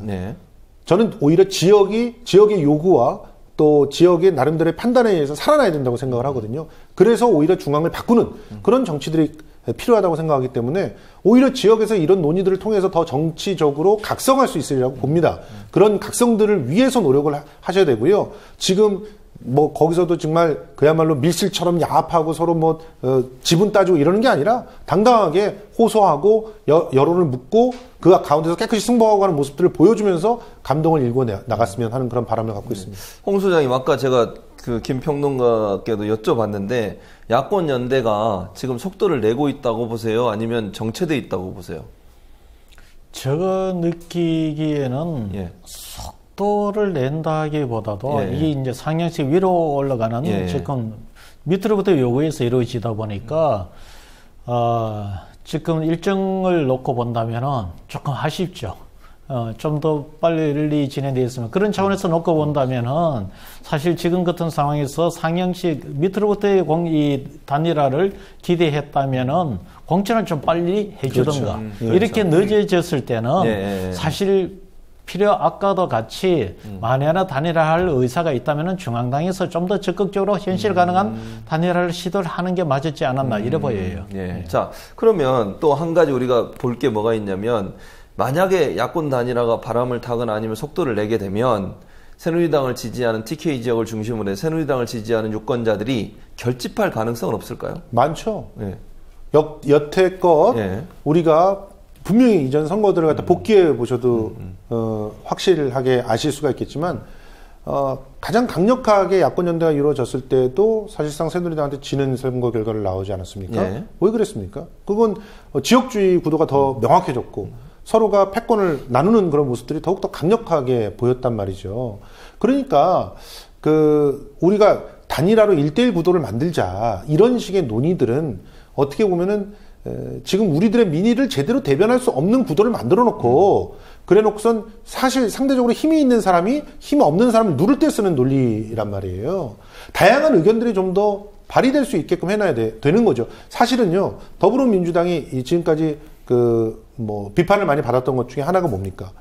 저는 오히려 지역의 요구와 또 지역의 나름대로의 판단에 의해서 살아나야 된다고 생각을 하거든요. 그래서 오히려 중앙을 바꾸는 그런 정치들이 필요하다고 생각하기 때문에 오히려 지역에서 이런 논의들을 통해서 더 정치적으로 각성할 수 있으리라고 봅니다. 그런 각성들을 위해서 노력을 하셔야 되고요. 지금 거기서도 정말 그야말로 밀실처럼 야합하고 서로 지분 따지고 이러는 게 아니라 당당하게 호소하고 여론을 묻고 그 가운데서 깨끗이 승복하고 하는 모습들을 보여주면서 감동을 일궈 나갔으면 하는 그런 바람을 갖고 있습니다. 홍 소장님, 아까 제가 그 김평론가께도 여쭤봤는데 야권 연대가 지금 속도를 내고 있다고 보세요? 아니면 정체돼 있다고 보세요? 제가 느끼기에는 예. 속도를 낸다기보다도 예. 이게 이제 상향식 위로 올라가는 예. 지금 밑으로부터 요구해서 이루어지다 보니까 지금 일정을 놓고 본다면은 조금 아쉽죠. 좀 더 빨리 진행되어 있으면 그런 차원에서 놓고 본다면은 사실 지금 같은 상황에서 상향식 밑으로부터의 이 단일화를 기대했다면은 공천을 좀 빨리 해주던가 그렇죠. 이렇게 늦어졌을 때는 예. 사실 아까도 같이 만에 하나 단일화할 의사가 있다면은 중앙당에서 좀 더 적극적으로 현실 가능한 단일화를 시도를 하는 게 맞았지 않았나 이래 보여요. 예. 자, 그러면 또 한 가지 우리가 볼 게 뭐가 있냐면 만약에 야권 단일화가 바람을 타거나 아니면 속도를 내게 되면 새누리당을 지지하는 TK 지역을 중심으로 해 새누리당을 지지하는 유권자들이 결집할 가능성은 없을까요? 많죠. 예. 여태껏 예. 우리가 분명히 이전 선거들을 갖다 복귀해 보셔도 확실하게 아실 수가 있겠지만 가장 강력하게 야권 연대가 이루어졌을 때도 사실상 새누리당한테 지는 선거 결과를 나오지 않았습니까? 예. 왜 그랬습니까? 그건 지역주의 구도가 더 명확해졌고 서로가 패권을 나누는 그런 모습들이 더욱더 강력하게 보였단 말이죠. 그러니까 우리가 단일화로 1대1 구도를 만들자 이런 식의 논의들은 어떻게 보면은 지금 우리들의 민의를 제대로 대변할 수 없는 구도를 만들어 놓고 그래 놓고선 사실 상대적으로 힘이 있는 사람이 힘 없는 사람을 누를 때 쓰는 논리란 말이에요. 다양한 의견들이 좀 더 발휘될 수 있게끔 해놔야 되는 거죠. 사실은요, 더불어민주당이 지금까지 비판을 많이 받았던 것 중에 하나가 뭡니까?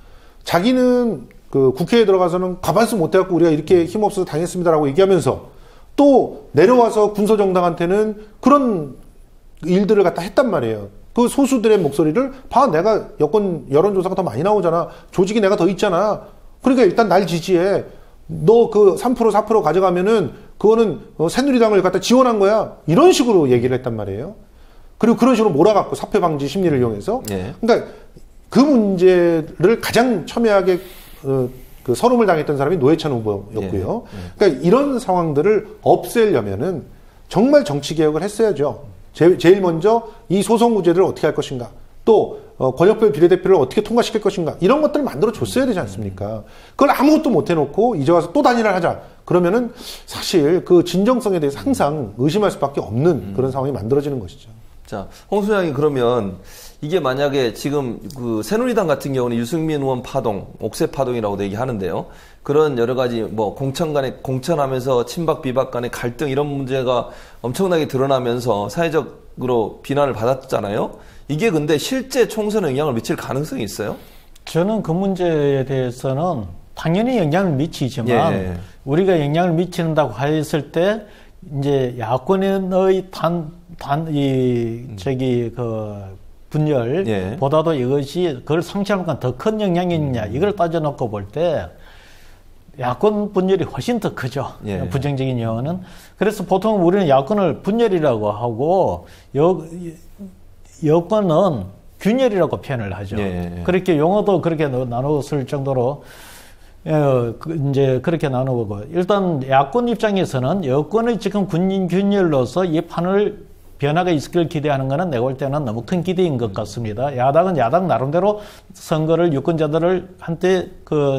자기는 국회에 들어가서는 가만있어 못해갖고 우리가 이렇게 힘없어서 당했습니다라고 얘기하면서 또 내려와서 군소정당한테는 그런 일들을 갖다 했단 말이에요. 그 소수들의 목소리를 내가 여론조사가 더 많이 나오잖아. 조직이 내가 더 있잖아. 그러니까 일단 날 지지해. 너 3% 4% 가져가면은 그거는 새누리당을 갖다 지원한 거야. 이런 식으로 얘기를 했단 말이에요. 그리고 그런 식으로 몰아갖고 사표 방지 심리를 이용해서. 예. 그러니까 그 문제를 가장 첨예하게 서름을 당했던 사람이 노회찬 후보였고요. 예. 그러니까 이런 상황들을 없애려면은 정말 정치 개혁을 했어야죠. 제일 먼저 이 소선구제들을 어떻게 할 것인가, 또 권역별 비례대표를 어떻게 통과시킬 것인가, 이런 것들을 만들어 줬어야 되지 않습니까? 그걸 아무것도 못 해놓고 이제 와서 또 단일화를 하자 그러면은 사실 그 진정성에 대해서 항상 의심할 수밖에 없는 그런 상황이 만들어지는 것이죠. 자, 홍 소장이 그러면 이게 만약에 지금 새누리당 같은 경우는 유승민 의원 파동, 옥새 파동이라고도 얘기하는데요. 그런 여러 가지 공천하면서 친박 비박 간의 갈등 이런 문제가 엄청나게 드러나면서 사회적으로 비난을 받았잖아요. 이게 근데 실제 총선에 영향을 미칠 가능성이 있어요? 저는 그 문제에 대해서는 당연히 영향을 미치지만 우리가 영향을 미친다고 했을 때 이제 야권의 분열보다도 이것이 그걸 상실할 만큼 더 큰 영향이 있느냐 이걸 따져놓고 볼 때 야권 분열이 훨씬 더 크죠. 부정적인 영화는. 그래서 보통 우리는 야권을 분열이라고 하고 여권은 균열이라고 표현을 하죠. 그렇게 용어도 그렇게 나눴을 정도로 이제 그렇게 나누고 일단 야권 입장에서는 여권의 지금 군인 균열로서 이 판을 변화가 있을 걸 기대하는 것은 내가 볼 때는 너무 큰 기대인 것 같습니다. 야당은 야당 나름대로 선거를 유권자들을 한때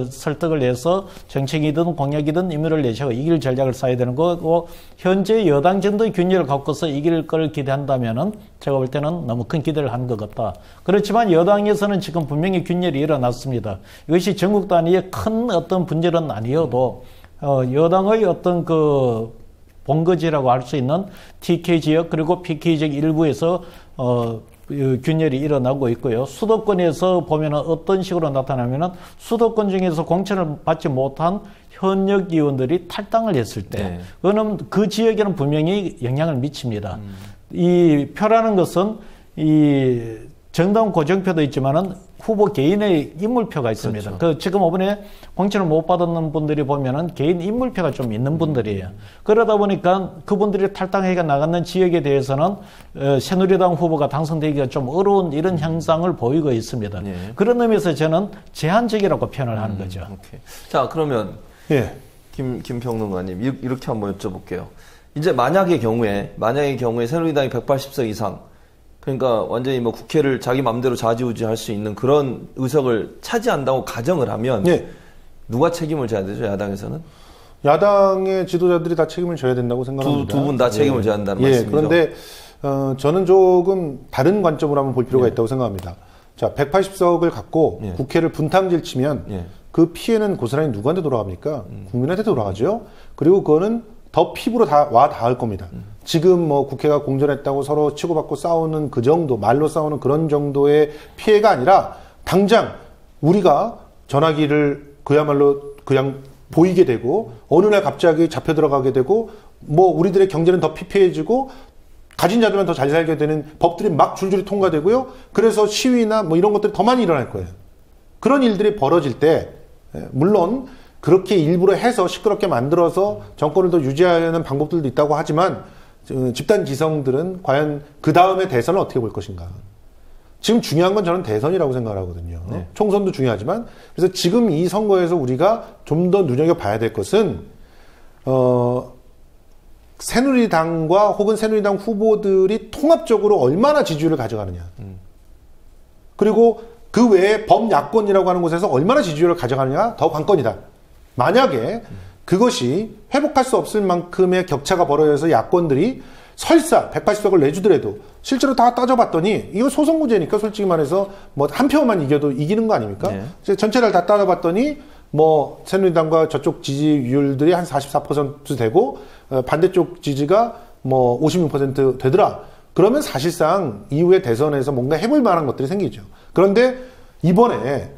설득을 해서 정책이든 공약이든 임무를 내셔서 이길 전략을 쌓아야 되는 거고 현재 여당 정도의 균열을 갖고서 이길 걸 기대한다면은 제가 볼 때는 너무 큰 기대를 하는 것 같다. 그렇지만 여당에서는 지금 분명히 균열이 일어났습니다. 이것이 전국 단위의 큰 어떤 분열은 아니어도 여당의 어떤 본거지라고 할 수 있는 TK 지역 그리고 PK 지역 일부에서 균열이 일어나고 있고요. 수도권에서 보면은 어떤 식으로 나타나면은 수도권 중에서 공천을 받지 못한 현역 의원들이 탈당을 했을 때 그거는 그 지역에는 분명히 영향을 미칩니다. 이 표라는 것은 이 정당 고정표도 있지만은 후보 개인의 인물표가 있습니다. 그렇죠. 지금 이번에 공천을 못 받는 분들이 보면은 개인 인물표가 좀 있는 분들이에요. 그러다 보니까 그분들이 탈당해가 나가는 지역에 대해서는 새누리당 후보가 당선되기가 좀 어려운 이런 현상을 보이고 있습니다. 그런 의미에서 저는 제한적이라고 표현을 하는 거죠. 오케이. 자, 그러면 김평론가님, 이렇게 한번 여쭤볼게요. 이제 만약의 경우에 새누리당이 180석 이상, 그러니까 완전히 뭐 국회를 자기 마음대로 좌지우지할 수 있는 그런 의석을 차지한다고 가정을 하면 예. 누가 책임을 져야 되죠? 야당에서는? 야당의 지도자들이 다 책임을 져야 된다고 생각합니다. 두 분 다 책임을 져야 한다는 말씀이죠? 그런데 저는 조금 다른 관점으로 한번 볼 필요가 있다고 생각합니다. 자, 180석을 갖고 국회를 분탕질 치면 그 피해는 고스란히 누구한테 돌아갑니까? 국민한테 돌아가죠. 그리고 그거는 더 피부로 와 닿을 겁니다. 지금 뭐 국회가 공전했다고 서로 치고받고 싸우는 그 정도, 말로 싸우는 그런 정도의 피해가 아니라 당장 우리가 전화기를 그야말로 그냥 보이게 되고 어느 날 갑자기 잡혀 들어가게 되고 뭐 우리들의 경제는 더 피폐해지고 가진 자들만 더 잘 살게 되는 법들이 막 줄줄이 통과되고요. 그래서 시위나 뭐 이런 것들이 더 많이 일어날 거예요. 그런 일들이 벌어질 때 물론 그렇게 일부러 해서 시끄럽게 만들어서 정권을 더 유지하려는 방법들도 있다고 하지만 집단 기성들은 과연 그 다음에 대선을 어떻게 볼 것인가. 지금 중요한 건 저는 대선이라고 생각을 하거든요. 네. 총선도 중요하지만 그래서 지금 이 선거에서 우리가 좀 더 눈여겨봐야 될 것은 새누리당과 혹은 새누리당 후보들이 통합적으로 얼마나 지지율을 가져가느냐. 그리고 그 외에 범야권이라고 하는 곳에서 얼마나 지지율을 가져가느냐 더 관건이다. 만약에 그것이 회복할 수 없을 만큼의 격차가 벌어져서 야권들이 설사 180석을 내주더라도 실제로 다 따져봤더니 이거 소선구제니까 솔직히 말해서 뭐 한 표만 이겨도 이기는 거 아닙니까? 네. 전체를 다 따져봤더니 뭐 새누리당과 저쪽 지지율들이 한 44% 되고 반대쪽 지지가 뭐 56% 되더라. 그러면 사실상 이후에 대선에서 뭔가 해볼 만한 것들이 생기죠. 그런데 이번에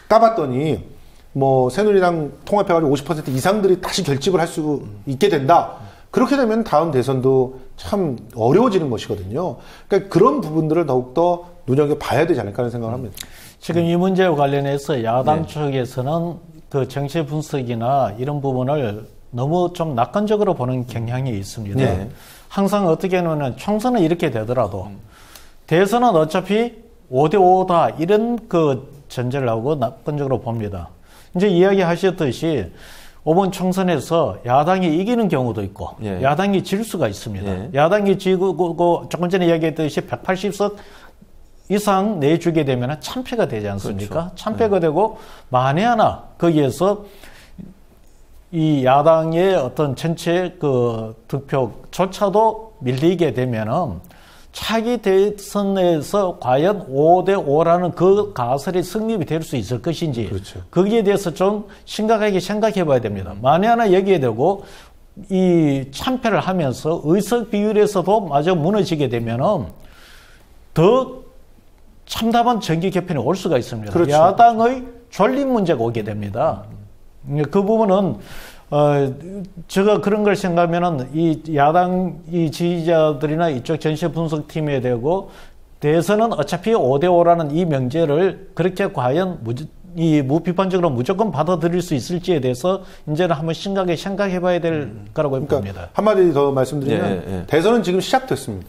까봤더니 뭐 새누리당 통합해가지고 50% 이상들이 다시 결집을 할 수 있게 된다. 그렇게 되면 다음 대선도 참 어려워지는 것이거든요. 그러니까 그런 부분들을 더욱더 눈여겨봐야 되지 않을까 하는 생각을 합니다. 지금 이 문제와 관련해서 야당 쪽에서는 그 정치 분석이나 이런 부분을 너무 좀 낙관적으로 보는 경향이 있습니다. 네. 항상 어떻게 하냐면 총선은 이렇게 되더라도 대선은 어차피 5대5다 이런 그 전제를 하고 낙관적으로 봅니다. 이제 이야기하셨듯이 이번 총선에서 야당이 이기는 경우도 있고 야당이 질 수가 있습니다. 야당이 지고 조금 전에 이야기했듯이 180석 이상 내주게 되면 참패가 되지 않습니까? 그렇죠. 참패가 되고 만에 하나 거기에서 이 야당의 어떤 전체 그 득표조차도 밀리게 되면은 차기 대선에서 과연 5대5라는 그 가설이 성립이 될 수 있을 것인지 그렇죠. 거기에 대해서 좀 심각하게 생각해 봐야 됩니다. 만에 하나 여기에 되고 이 참패를 하면서 의석 비율에서도 마저 무너지게 되면은 더 참담한 정기 개편이 올 수가 있습니다. 그렇죠. 야당의 존립 문제가 오게 됩니다. 그 부분은 제가 그런 걸 생각하면은 이 야당 이 지지자들이나 이쪽 전시 분석팀에 대고 대선은 어차피 5대5라는 이 명제를 그렇게 과연 무비판적으로 무조건 받아들일 수 있을지에 대해서 이제는 한번 심각하게 생각해 봐야 될 거라고 봅니다. 그러니까 한마디 더 말씀드리면 대선은 지금 시작됐습니다.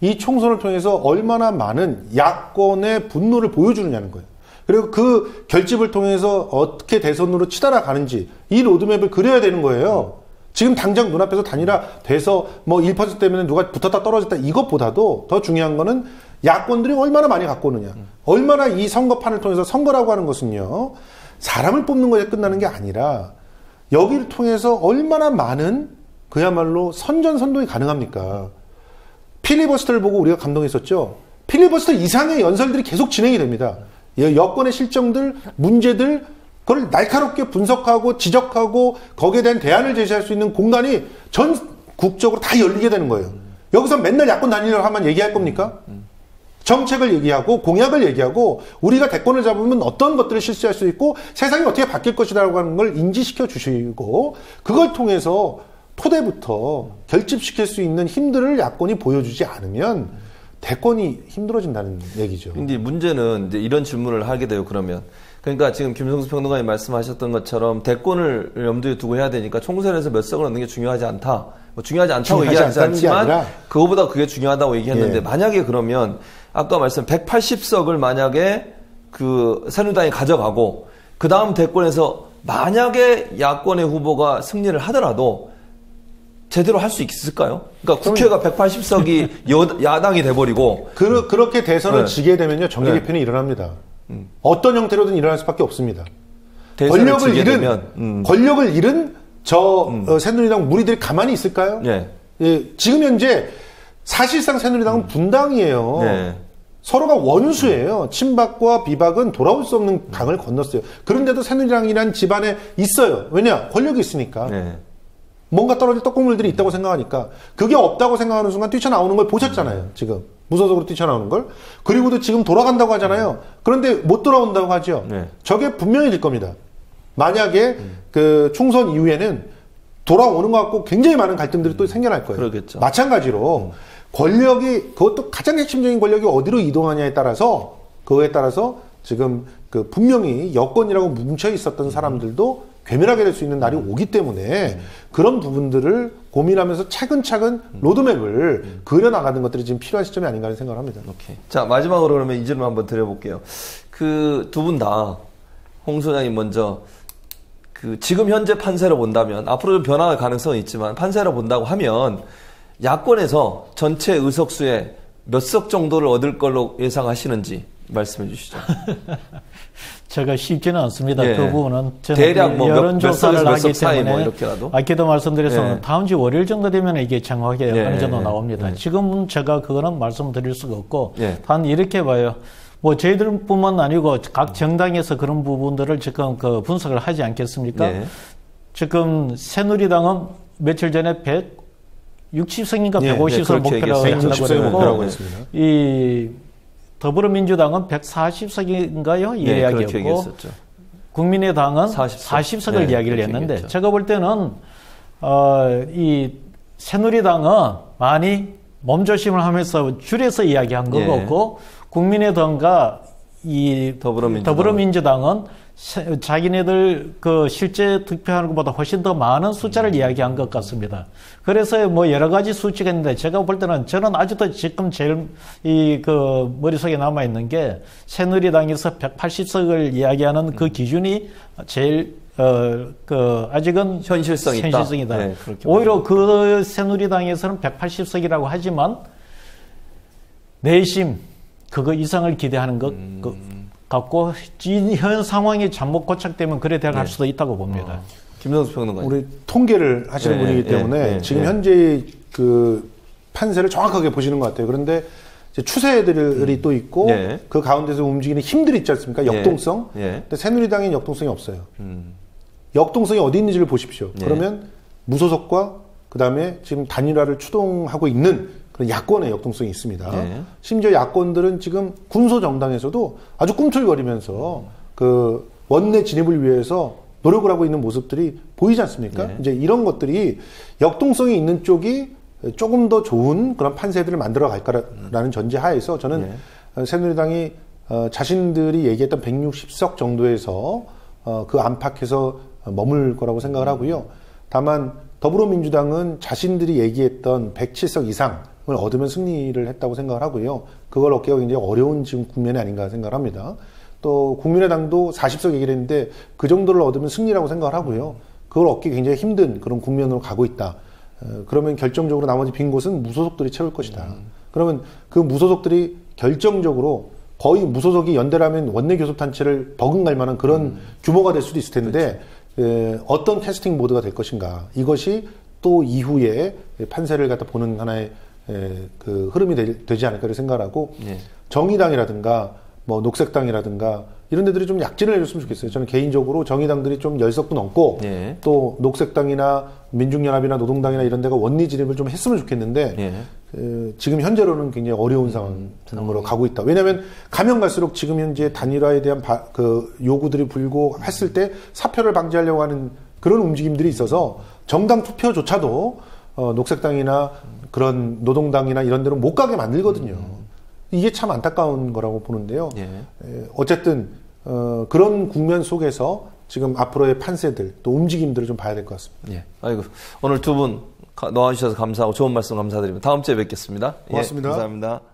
이 총선을 통해서 얼마나 많은 야권의 분노를 보여주느냐는 거예요. 그리고 그 결집을 통해서 어떻게 대선으로 치달아 가는지 이 로드맵을 그려야 되는 거예요. 지금 당장 눈앞에서 단일화 돼서 뭐 1% 때문에 누가 붙었다 떨어졌다 이것보다도 더 중요한 거는 야권들이 얼마나 많이 갖고 오느냐. 얼마나 이 선거판을 통해서 선거라고 하는 것은요. 사람을 뽑는 것에 끝나는 게 아니라 여기를 통해서 얼마나 많은 그야말로 선전선동이 가능합니까? 필리버스터를 보고 우리가 감동했었죠. 필리버스터 이상의 연설들이 계속 진행이 됩니다. 여권의 실정들, 문제들, 그걸 날카롭게 분석하고 지적하고 거기에 대한 대안을 제시할 수 있는 공간이 전국적으로 다 열리게 되는 거예요. 여기서 맨날 야권 단일화를 하면 얘기할 겁니까? 정책을 얘기하고 공약을 얘기하고 우리가 대권을 잡으면 어떤 것들을 실시할 수 있고 세상이 어떻게 바뀔 것이라고 하는 걸 인지시켜 주시고 그걸 통해서 토대부터 결집시킬 수 있는 힘들을 야권이 보여주지 않으면 대권이 힘들어진다는 얘기죠. 근데 문제는 이제 이런 질문을 하게 돼요, 그러면. 그러니까 지금 김성수 평론가님 말씀하셨던 것처럼 대권을 염두에 두고 해야 되니까 총선에서 몇 석을 얻는 게 중요하지 않다. 뭐 중요하지 않다고 얘기하지 않지만 그거보다 그게 중요하다고 얘기했는데 만약에 그러면 아까 말씀 180석을 만약에 그 새누리당이 가져가고 그 다음 대권에서 만약에 야권의 후보가 승리를 하더라도 제대로 할 수 있을까요? 그러니까 국회가 180석이 야당이 돼버리고 그렇게 대선을 지게 되면요 정계 개편이 일어납니다. 어떤 형태로든 일어날 수밖에 없습니다. 권력을 잃은 새누리당 무리들이 가만히 있을까요? 예, 지금 현재 사실상 새누리당은 분당이에요. 서로가 원수예요. 친박과 비박은 돌아올 수 없는 강을 건넜어요. 그런데도 새누리당이라는 집안에 있어요. 왜냐? 권력이 있으니까. 뭔가 떨어질 떡국물들이 있다고 생각하니까. 그게 없다고 생각하는 순간 뛰쳐나오는 걸 보셨잖아요. 지금 무소속으로 뛰쳐나오는 걸. 그리고도 지금 돌아간다고 하잖아요. 그런데 못 돌아온다고 하죠. 저게 분명히 될 겁니다. 만약에 그 총선 이후에는 돌아오는 것 같고 굉장히 많은 갈등들이 또 생겨날 거예요. 그러겠죠. 마찬가지로 권력이, 그것도 가장 핵심적인 권력이 어디로 이동하냐에 따라서, 그거에 따라서 지금 그 분명히 여권이라고 뭉쳐 있었던 사람들도 괴멸하게 될 수 있는 날이 오기 때문에 그런 부분들을 고민하면서 차근차근 로드맵을 그려나가는 것들이 지금 필요한 시점이 아닌가 하는 생각을 합니다. 오케이. 자, 마지막으로 그러면 이 질문 한번 드려볼게요. 그 두 분 다, 홍 소장님 먼저, 그 지금 현재 판세로 본다면, 앞으로 변화할 가능성은 있지만, 판세로 본다고 하면, 야권에서 전체 의석수의 몇 석 정도를 얻을 걸로 예상하시는지 말씀해 주시죠. 제가 쉽지는 않습니다. 그 부분은 저는 대략 뭐 여론조사를 하기 때문에 뭐 이렇게라도 아까도 말씀드렸지만 다음 주 월요일 정도 되면 이게 정확하게 어느 정도 나옵니다. 지금은 제가 그거는 말씀드릴 수가 없고 단 이렇게 봐요. 뭐 저희들뿐만 아니고 각 정당에서 그런 부분들을 지금 그 분석을 하지 않겠습니까? 지금 새누리당은 며칠 전에 160석인가 150석 목표라고 했습니다. 이 더불어민주당은 140석인가요? 이야기였고 국민의당은 40석을 이야기를 했는데 얘기했죠. 제가 볼 때는 이 새누리당은 많이 몸조심을 하면서 줄여서 이야기한 거고 국민의당과 이 더불어민주당은 자기네들 그 실제 득표하는 것보다 훨씬 더 많은 숫자를 이야기한 것 같습니다. 그래서 뭐 여러 가지 수치가 있는데 제가 볼 때는 저는 아직도 지금 제일 그 머릿속에 남아 있는 게 새누리당에서 180석을 이야기하는 그 기준이 제일 그 아직은 현실성이다. 오히려 그 새누리당에서는 180석이라고 하지만 내심 그거 이상을 기대하는 것 같고 현 상황이 잘못 고착되면 그래 될 수도 있다고 봅니다. 김성수 평론가님. 우리 통계를 하시는 분이기 때문에 지금 현재 그 판세를 정확하게 보시는 것 같아요. 그런데 이제 추세들이 또 있고 그 가운데서 움직이는 힘들이 있지 않습니까? 역동성. 근데 새누리당엔 역동성이 없어요. 역동성이 어디 있는지를 보십시오. 그러면 무소속과 그다음에 지금 단일화를 추동하고 있는 그런 야권의 역동성이 있습니다. 심지어 야권들은 지금 군소정당에서도 아주 꿈틀거리면서 그 원내 진입을 위해서 노력을 하고 있는 모습들이 보이지 않습니까? 이제 이런 것들이 역동성이 있는 쪽이 조금 더 좋은 그런 판세들을 만들어 갈까라는 전제 하에서 저는 새누리당이 자신들이 얘기했던 160석 정도에서 그 안팎에서 머물 거라고 생각을 하고요. 다만 더불어민주당은 자신들이 얘기했던 107석 이상을 얻으면 승리를 했다고 생각을 하고요. 그걸 얻기가 굉장히 어려운 지금 국면이 아닌가 생각을 합니다. 또 국민의당도 40석 얘기를 했는데 그 정도를 얻으면 승리라고 생각을 하고요. 그걸 얻기 굉장히 힘든 그런 국면으로 가고 있다. 그러면 결정적으로 나머지 빈 곳은 무소속들이 채울 것이다. 그러면 그 무소속들이 결정적으로 거의 무소속이 연대라면 원내교섭단체를 버금갈 만한 그런 규모가 될 수도 있을 텐데 어떤 캐스팅 모드가 될 것인가. 이것이 또 이후에 판세를 갖다 보는 하나의 그 흐름이 되지 않을까 생각을 하고 정의당이라든가 뭐 녹색당이라든가 이런 데들이 좀 약진을 해줬으면 좋겠어요. 저는 개인적으로 정의당들이 좀 10석도 넘고 또 녹색당이나 민중연합이나 노동당이나 이런 데가 원리 진입을 좀 했으면 좋겠는데 지금 현재로는 굉장히 어려운 상황으로 가고 있다. 왜냐하면 가면 갈수록 지금 현재 단일화에 대한 그 요구들이 불고 했을 때 사표를 방지하려고 하는 그런 움직임들이 있어서 정당 투표조차도 녹색당이나 그런 노동당이나 이런 데로 못 가게 만들거든요. 이게 참 안타까운 거라고 보는데요. 어쨌든 그런 국면 속에서 지금 앞으로의 판세들 또 움직임들을 좀 봐야 될 것 같습니다. 아이고 오늘 두 분 나와주셔서 감사하고 좋은 말씀 감사드립니다. 다음 주에 뵙겠습니다. 고맙습니다. 감사합니다.